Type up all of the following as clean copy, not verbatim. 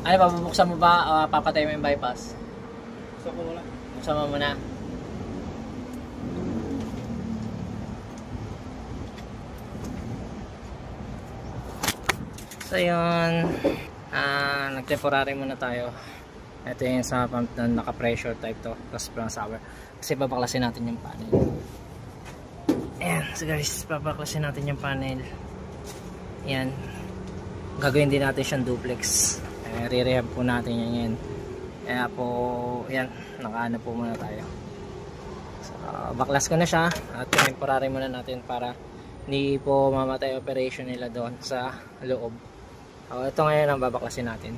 Ay, babuksan mo ba? Papatay mo yung bypass? Buksan ko wala. Buksan mo muna. So yun, nag-temporary muna tayo. Ito yung sa pump na naka-pressure type to, plus brown sour. Kasi babaklasin natin yung panel. Ayan, so guys, babaklasin natin yung panel. Ayan. Gagawin din natin siyang duplex. Re-rehab po natin yan. Kaya po, ayan, nakaano po muna tayo. So, baklas ko na siya at temporary muna natin para hindi po mamatay operation nila doon sa loob. So, ito ngayon ang babaklasin natin.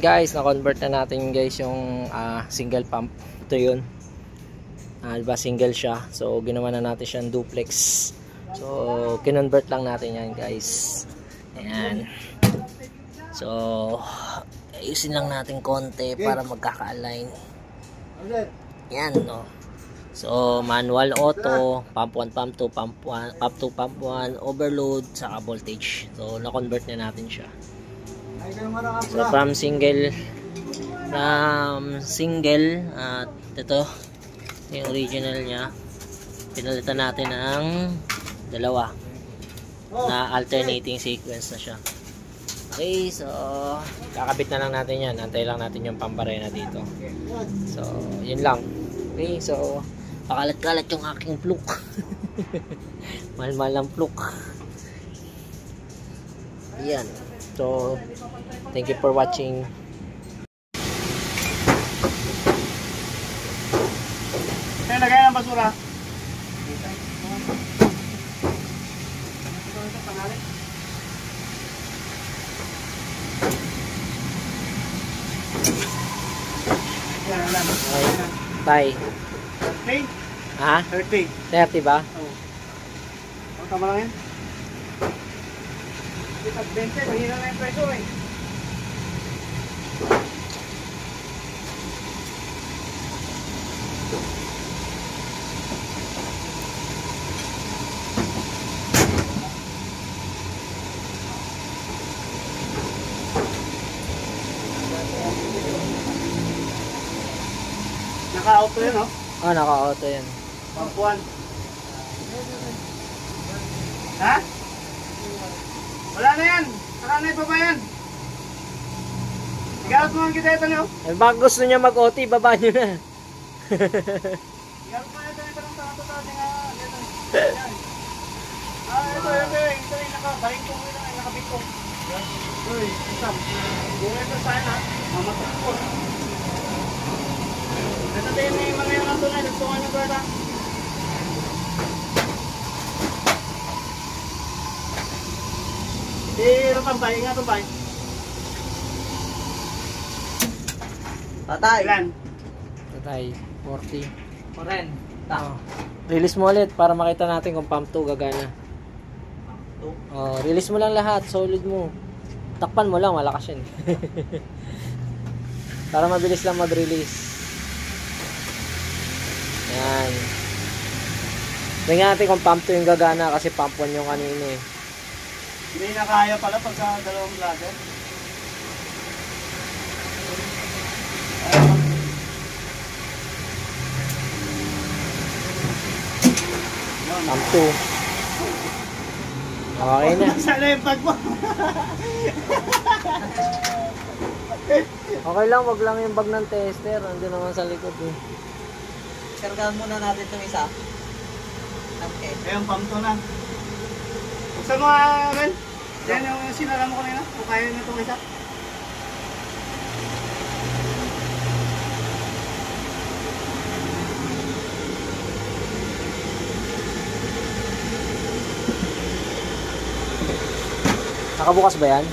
Guys, na-convert na natin guys yung single pump. Ito yun. Diba single siya. So, ginawa na natin siyang duplex. So, kinonvert lang natin yan guys. Ayan. So, ayusin lang natin konti para magkaka-align. Ayan, no. So, manual auto, pump 1, pump 2, pump 1, pump 2, pump 1, overload, saka voltage. So, na-convert na natin siya. So from single at ito yung original niya, pinalitan natin ng dalawa na alternating sequence na siya. Okay, so kakabit na lang natin yan, antay lang natin yung pambarena dito. So yun lang. Okay, so pakalat-kalat yung aking fluke. Mahal-mahal ng fluke. Ayan. So, thank you for watching. Kaya lagay ng basura. Bye. 30? Ha? 30. 30 ba? Oo. Tama lang yan. Pag 20, mahina na yung preso eh. Naka-auto yun, no? Oh, naka-auto yan. Pampuan. Ha? Wala na yan. Saka na ibaba yan. Igalot mo ang kita ito niyo. Eh, baka gusto niya mag-OT, baba niyo na. Igalot mo ito ng tanto sa ating yan. Ito yung naka-baringkong ito, yung nakabingkong. Uy, isang. Kung ito sa'yo na, mamatapos. Ito din yung mga yung nato na, nagtungan yung brada. Rupampay, nga rupampay. Tatay. Ilan? Tatay, 40. Oren. Oh. Release mo ulit para makita natin kung pump 2 gagana. Oh, release mo lang lahat, solid mo. Takpan mo lang, malakas yan. Para mabilis lang mag-release. Yan. Tingnan natin kung pump 2 yung gagana kasi pump 1 yung kanina eh. Hindi na kaya pala pagka dalawang vlogger. Pump 2. Okay na. Sana yung bag mo. Okay lang, wag lang yung bag ng tester. Nandun naman sa likod eh. Kargahan muna natin itong isa. Okay. Ayun, pump 2 na. Buksan mo nga, Ren. Yan yung sinara mo kanina. Kung kaya na itong isa. Nakabukas ba yan?